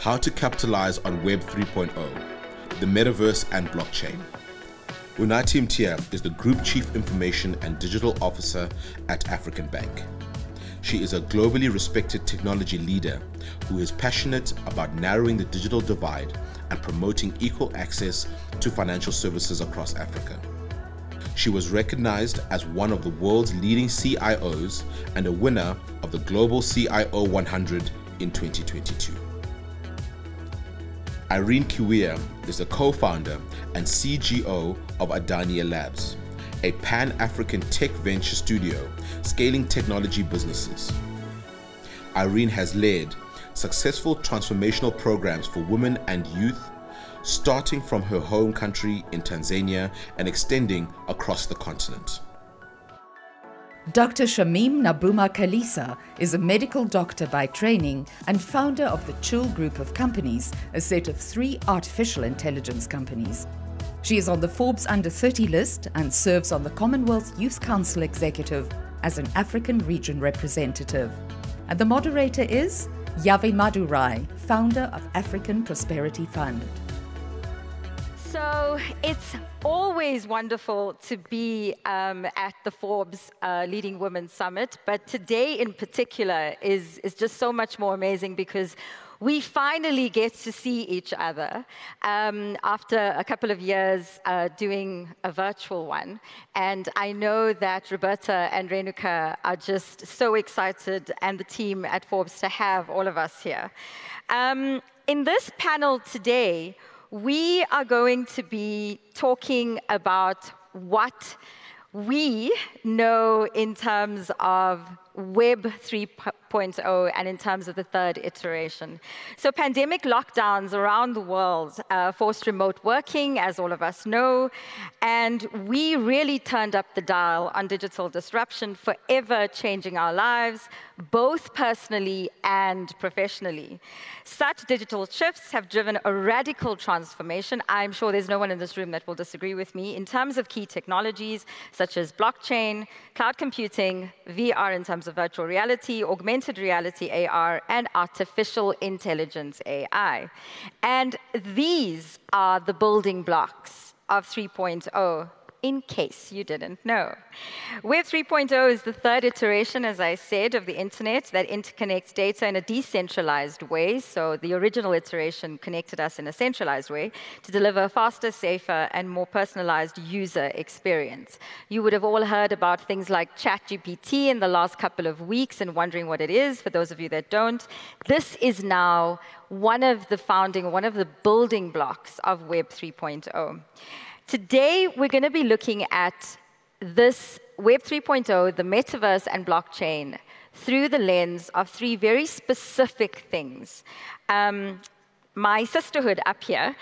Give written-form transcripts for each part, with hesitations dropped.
How to Capitalize on Web 3.0, the Metaverse and Blockchain. Unathi Mtya is the Group Chief Information and Digital Officer at African Bank. She is a globally respected technology leader who is passionate about narrowing the digital divide and promoting equal access to financial services across Africa. She was recognized as one of the world's leading CIOs and a winner of the Global CIO 100 in 2022. Irene Kiwia is the co-founder and CGO of Adanian Labs, a pan-African tech venture studio scaling technology businesses. Irene has led successful transformational programs for women and youth, starting from her home country in Tanzania and extending across the continent. Dr. Shamim Nabuuma Kaliisa is a medical doctor by training and founder of the Chil group of companies, a set of 3 artificial intelligence companies. She is on the Forbes Under 30 list and serves on the Commonwealth Youth Council Executive as an African region representative. And the moderator is Yavi Madurai, founder of African Prosperity Fund. So it's always wonderful to be at the Forbes Leading Women Summit, but today in particular is just so much more amazing because we finally get to see each other after a couple of years doing a virtual one. And I know that Roberta and Renuka are just so excited, and the team at Forbes, to have all of us here. In this panel today, we are going to be talking about what we know in terms of Web 3.0 and in terms of the 3rd iteration. So pandemic lockdowns around the world forced remote working, as all of us know, and we really turned up the dial on digital disruption, forever changing our lives, both personally and professionally. Such digital shifts have driven a radical transformation. I'm sure there's no one in this room that will disagree with me in terms of key technologies such as blockchain, cloud computing, VR in terms of virtual reality, augmented reality AR, and artificial intelligence AI. And these are the building blocks of 3.0. in case you didn't know. Web 3.0 is the 3rd iteration, as I said, of the internet that interconnects data in a decentralized way. So the original iteration connected us in a centralized way to deliver a faster, safer, and more personalized user experience. You would have all heard about things like ChatGPT in the last couple of weeks and wondering what it is, for those of you that don't. This is now one of the building blocks of Web 3.0. Today, we're going to be looking at this Web 3.0, the Metaverse and blockchain, through the lens of 3 very specific things. My sisterhood up here,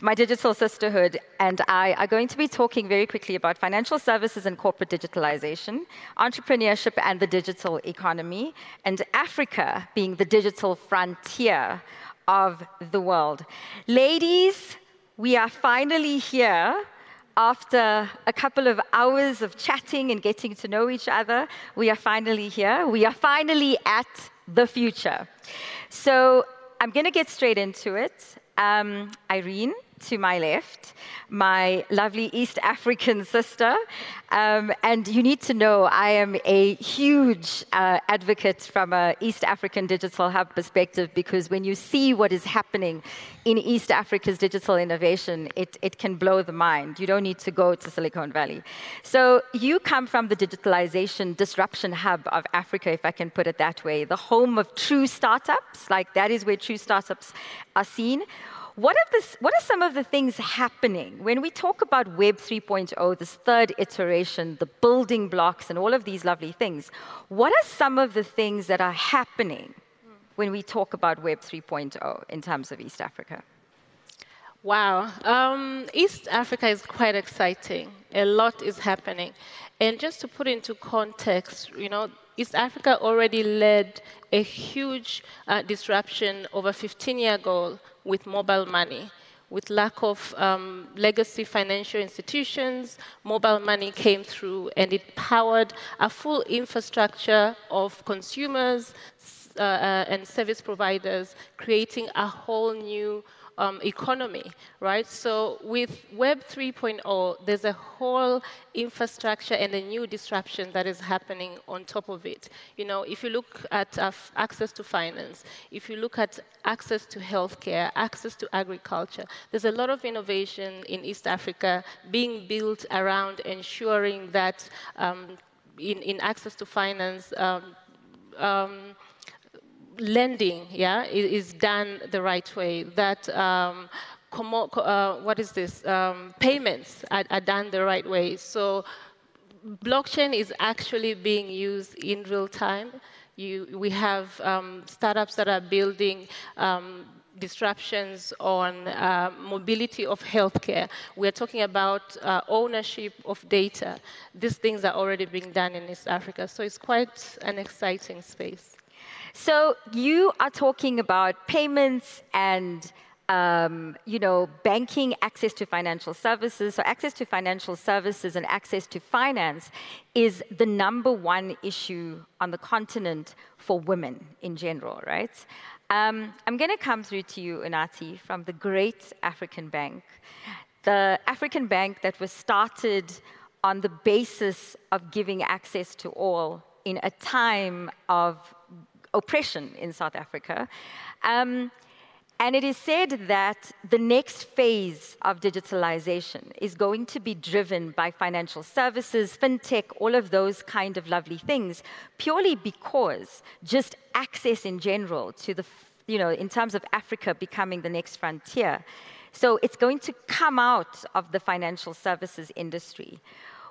my digital sisterhood, and I are going to be talking very quickly about financial services and corporate digitalization, entrepreneurship and the digital economy, and Africa being the digital frontier of the world. Ladies, we are finally here after a couple of hours of chatting and getting to know each other. We are finally here. We are finally at the future. So I'm going to get straight into it. Irene, to my left, my lovely East African sister. And you need to know I am a huge advocate from an East African digital hub perspective, because when you see what is happening in East Africa's digital innovation, it can blow the mind. You don't need to go to Silicon Valley. So you come from the digitalization disruption hub of Africa, if I can put it that way, the home of true startups. Like, that is where true startups are seen. What are some of the things happening when we talk about Web 3.0, this 3rd iteration, the building blocks and all of these lovely things? What are some of the things that are happening when we talk about Web 3.0 in terms of East Africa? Wow. East Africa is quite exciting. A lot is happening. And just to put into context, East Africa already led a huge disruption over 15 years ago with mobile money. With lack of legacy financial institutions, mobile money came through and it powered a full infrastructure of consumers, and service providers, creating a whole new economy, right? So with Web 3.0, there's a whole infrastructure and a new disruption that is happening on top of it. You know, if you look at access to finance, if you look at access to healthcare, access to agriculture, there's a lot of innovation in East Africa being built around ensuring that in access to finance, lending, is done the right way. That payments are done the right way. So blockchain is actually being used in real time. We have startups that are building disruptions on mobility of healthcare. We're talking about ownership of data. These things are already being done in East Africa. So it's quite an exciting space. So you are talking about payments and banking, access to financial services. So access to financial services and access to finance is the #1 issue on the continent for women in general, right? I'm going to come through to you, Unathi, from the great African Bank. The African Bank that was started on the basis of giving access to all in a time of oppression in South Africa. And it is said that the next phase of digitalization is going to be driven by financial services, fintech, all of those kind of lovely things, purely because just access in general to the, in terms of Africa becoming the next frontier. So it's going to come out of the financial services industry.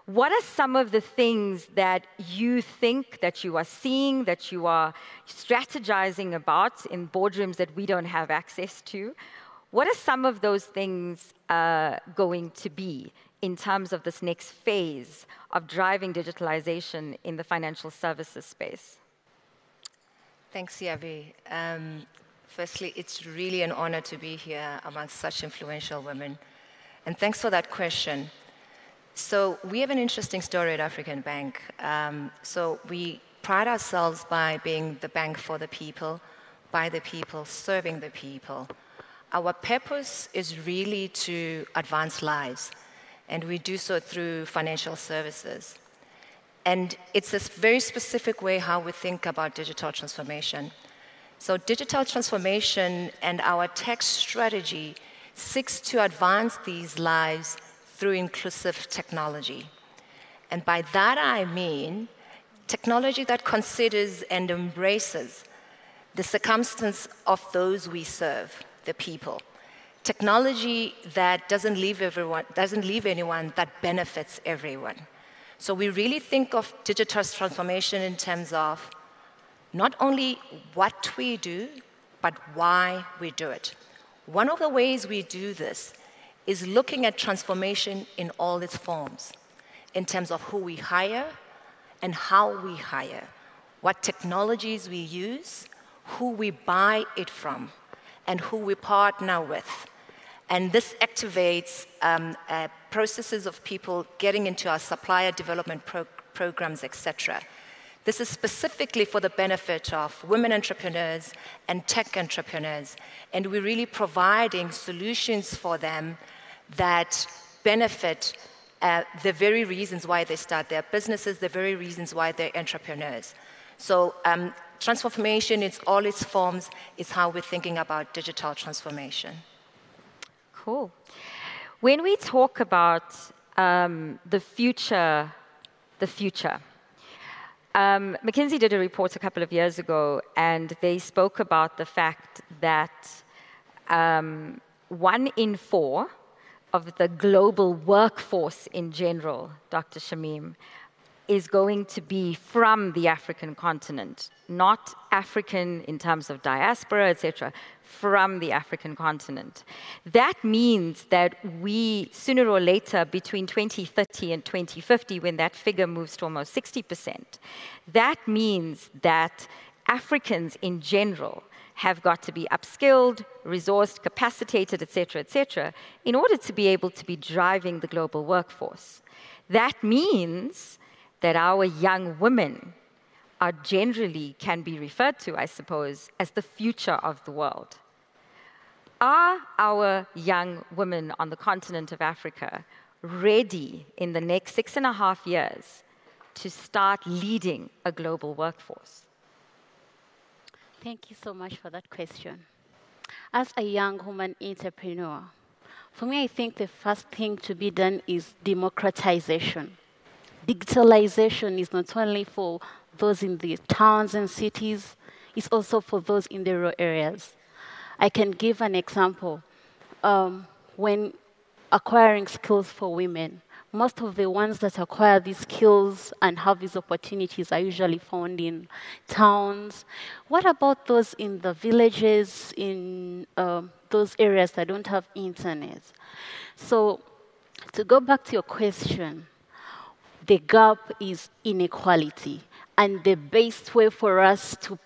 What are some of the things that you think that you are seeing, that you are strategizing about in boardrooms that we don't have access to? What are some of those things going to be in terms of this next phase of driving digitalization in the financial services space? Thanks, Yavi. Firstly, it's really an honor to be here amongst such influential women. And thanks for that question. So we have an interesting story at African Bank. So we pride ourselves by being the bank for the people, by the people, serving the people. Our purpose is really to advance lives, and we do so through financial services. And it's a very specific way how we think about digital transformation. So digital transformation and our tech strategy seeks to advance these lives through inclusive technology. And by that I mean technology that considers and embraces the circumstance of those we serve, the people. Technology that doesn't leave anyone, that benefits everyone. So we really think of digital transformation in terms of not only what we do, but why we do it. One of the ways we do this is looking at transformation in all its forms, in terms of who we hire and how we hire, what technologies we use, who we buy it from, and who we partner with. And this activates processes of people getting into our supplier development programs, etc. This is specifically for the benefit of women entrepreneurs and tech entrepreneurs. And we're really providing solutions for them that benefit the very reasons why they start their businesses, the very reasons why they're entrepreneurs. So transformation in all its forms is how we're thinking about digital transformation. Cool. When we talk about the future, McKinsey did a report a couple of years ago, and they spoke about the fact that 1 in 4 of the global workforce in general, Dr. Shamim, is going to be from the African continent, not African in terms of diaspora, etc., from the African continent. That means that we, sooner or later, between 2030 and 2050, when that figure moves to almost 60%, that means that Africans in general have got to be upskilled, resourced, capacitated, etc., in order to be able to be driving the global workforce. That means that our young women are generally can be referred to, I suppose, as the future of the world. Are our young women on the continent of Africa ready in the next 6.5 years to start leading a global workforce? Thank you so much for that question. As a young woman entrepreneur, for me, I think the first thing to be done is democratization. Digitalization is not only for those in the towns and cities, it's also for those in the rural areas. I can give an example. When acquiring skills for women, most of the ones that acquire these skills and have these opportunities are usually found in towns. What about those in the villages, in those areas that don't have internet? So to go back to your question, the gap is inequality. And the best way for us to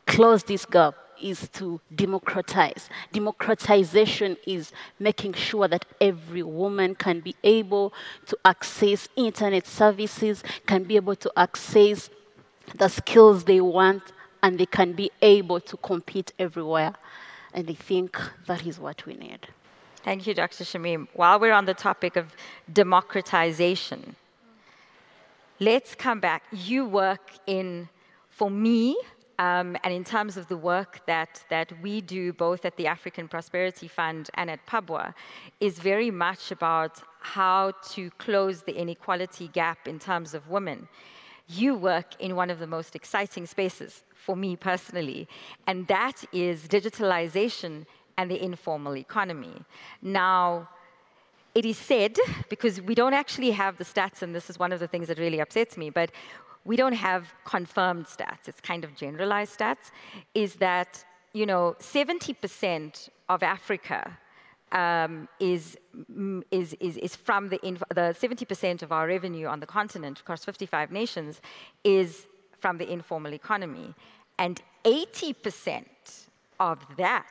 close this gap is to democratize. Democratization is making sure that every woman can be able to access internet services, can be able to access the skills they want, and they can be able to compete everywhere. And I think that is what we need. Thank you, Dr. Shamim. While we're on the topic of democratization, let's come back. You work in, for me, and in terms of the work that we do both at the African Prosperity Fund and at PABWA, is very much about how to close the inequality gap in terms of women. You work in one of the most exciting spaces for me personally, and that is digitalization and the informal economy. Now, it is said, because we don't actually have the stats, and this is one of the things that really upsets me, but we don't have confirmed stats, it's kind of generalized stats, is that, 70% of Africa is from the 70% of our revenue on the continent across 55 nations is from the informal economy. And 80% of that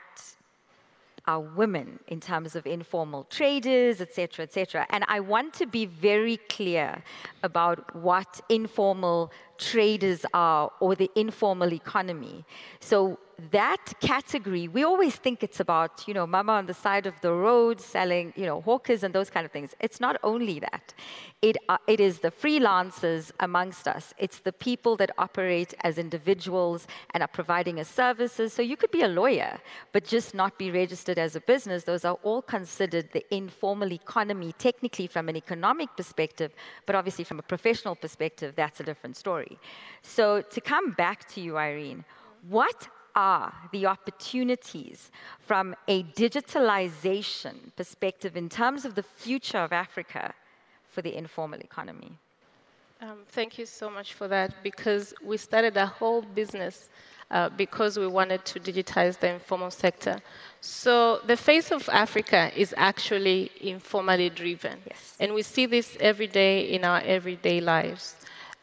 are women in terms of informal traders, et cetera, et cetera. And I want to be very clear about what informal traders are or the informal economy. So that category, we always think it's about, mama on the side of the road selling, hawkers and those kind of things. It's not only that. It is the freelancers amongst us. It's the people that operate as individuals and are providing us services. So you could be a lawyer, but just not be registered as a business. Those are all considered the informal economy, technically from an economic perspective, but obviously from a professional perspective, that's a different story. So to come back to you, Irene, what are the opportunities from a digitalization perspective in terms of the future of Africa for the informal economy? Thank you so much for that, because we started a whole business because we wanted to digitize the informal sector. So the face of Africa is actually informally driven. Yes. And we see this every day in our everyday lives.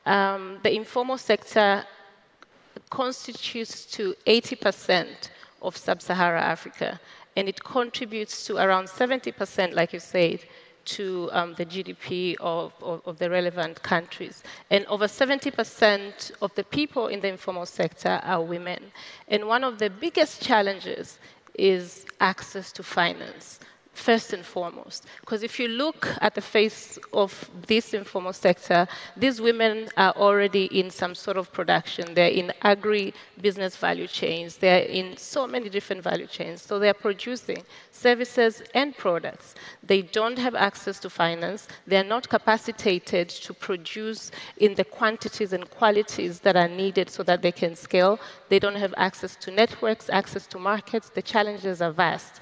The informal sector constitutes to 80% of sub-Saharan Africa, and it contributes to around 70%, like you said, to the GDP of the relevant countries. And over 70% of the people in the informal sector are women. And one of the biggest challenges is access to finance, first and foremost. Because if you look at the face of this informal sector, these women are already in some sort of production. They're in agri-business value chains. They're in so many different value chains. So they're producing services and products. They don't have access to finance. They're not capacitated to produce in the quantities and qualities that are needed so that they can scale. They don't have access to networks, access to markets. The challenges are vast.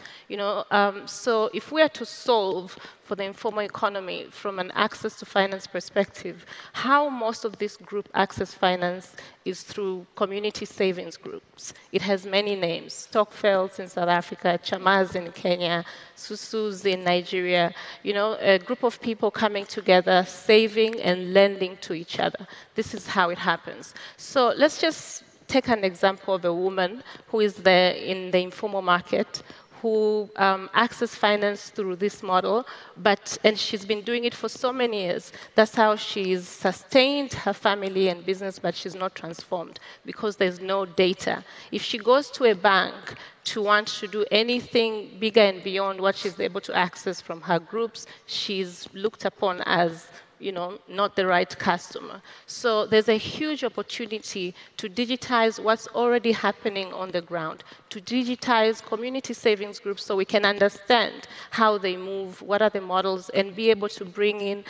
So if we are to solve for the informal economy from an access to finance perspective, how most of this group access finance is through community savings groups. It has many names: Stockfelds in South Africa, Chamas in Kenya, Susus in Nigeria. A group of people coming together, saving and lending to each other. This is how it happens. So let's just take an example of a woman who is there in the informal market, who access finance through this model, and she's been doing it for so many years. That's how she's sustained her family and business, but she's not transformed because there's no data. If she goes to a bank to want to do anything bigger and beyond what she's able to access from her groups, she's looked upon as not the right customer. So there's a huge opportunity to digitize what's already happening on the ground, to digitize community savings groups so we can understand how they move, what are the models, and be able to bring in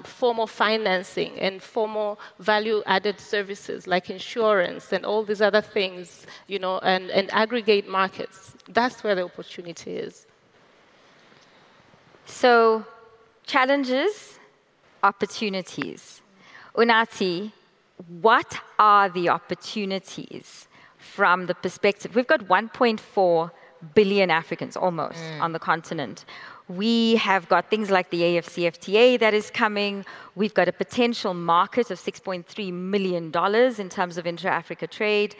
formal financing and formal value-added services like insurance and all these other things, and aggregate markets. That's where the opportunity is. So, challenges, opportunities. Unathi, what are the opportunities from the perspective? We've got 1.4 billion Africans almost on the continent. We have got things like the AfCFTA that is coming. We've got a potential market of $6.3 million in terms of intra-Africa trade.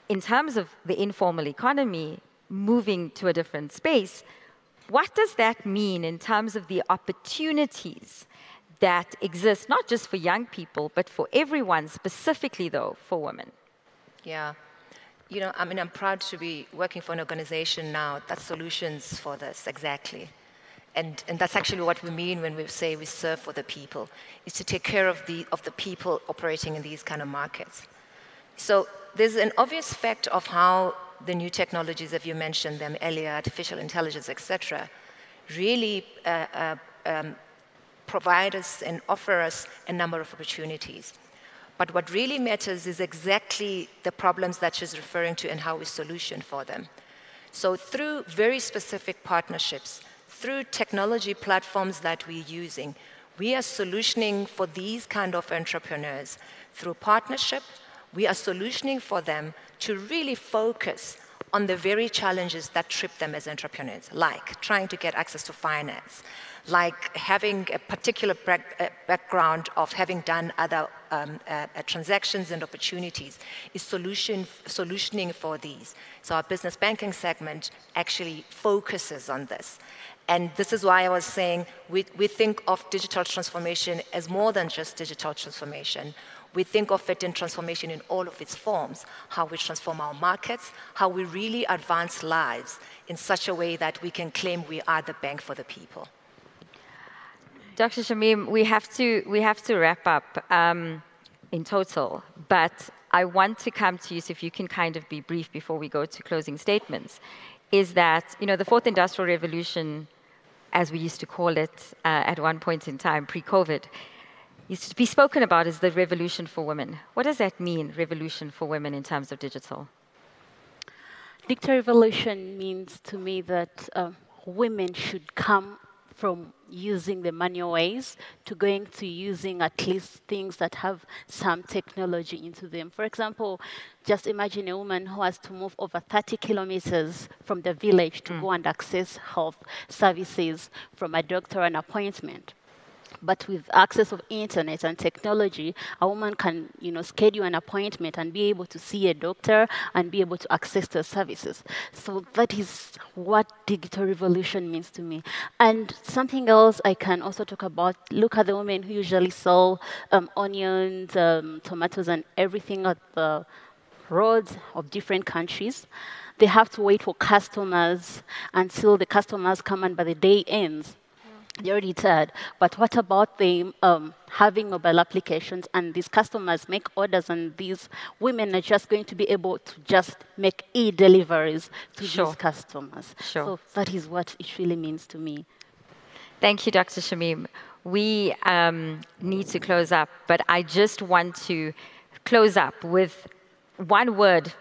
In terms of the informal economy moving to a different space, what does that mean in terms of the opportunities that exist, not just for young people, but for everyone, specifically, though, for women? Yeah. I'm proud to be working for an organization now that's solutions for this, exactly. And that's actually what we mean when we say we serve for the people, is to take care of the people operating in these kind of markets. So there's an obvious fact of how the new technologies, as you mentioned them earlier, artificial intelligence, etc., really provide us and offer us a number of opportunities. But what really matters is exactly the problems that she's referring to and how we solution for them. So through very specific partnerships, through technology platforms that we're using, we are solutioning for these kind of entrepreneurs. Through partnership, we are solutioning for them to really focus on the very challenges that trip them as entrepreneurs, like trying to get access to finance, like having a particular background of having done other transactions and opportunities, is solutioning for these. So our business banking segment actually focuses on this. And this is why I was saying we think of digital transformation as more than just digital transformation. We think of it in transformation in all of its forms, how we transform our markets, how we really advance lives in such a way that we can claim we are the bank for the people. Dr. Shamim, we have to wrap up in total, but I want to come to you, so if you can kind of be brief before we go to closing statements, is that, the fourth industrial revolution, as we used to call it at one point in time, pre-COVID, used to be spoken about as the revolution for women. What does that mean, revolution for women, in terms of digital? Digital revolution means to me that women should come from using the manual ways to going to using at least things that have some technology into them. For example, just imagine a woman who has to move over 30 kilometers from the village to go and access health services from a doctor, an appointment. But with access of internet and technology, a woman can, schedule an appointment and be able to see a doctor and be able to access the services. So that is what digital revolution means to me. And something else I can also talk about, look at the women who usually sell onions, tomatoes, and everything at the roads of different countries. They have to wait for customers until the customers come, and by the day ends, they're already tired. But what about them having mobile applications, and these customers make orders, and these women are just going to be able to just make e-deliveries to these customers. So that is what it really means to me. Thank you, Dr. Shamim. We need to close up, but I just want to close up with one word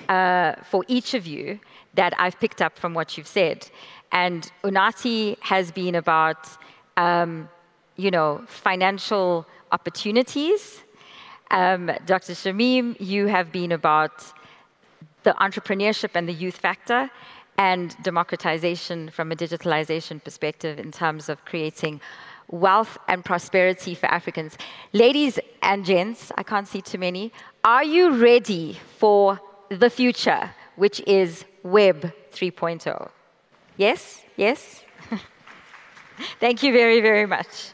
for each of you that I've picked up from what you've said. And Unathi has been about, financial opportunities. Dr. Shamim, you have been about the entrepreneurship and the youth factor, and democratization from a digitalization perspective in terms of creating wealth and prosperity for Africans. Ladies and gents, I can't see too many, are you ready for the future? which is Web 3.0. Yes? Yes? Thank you very, very much.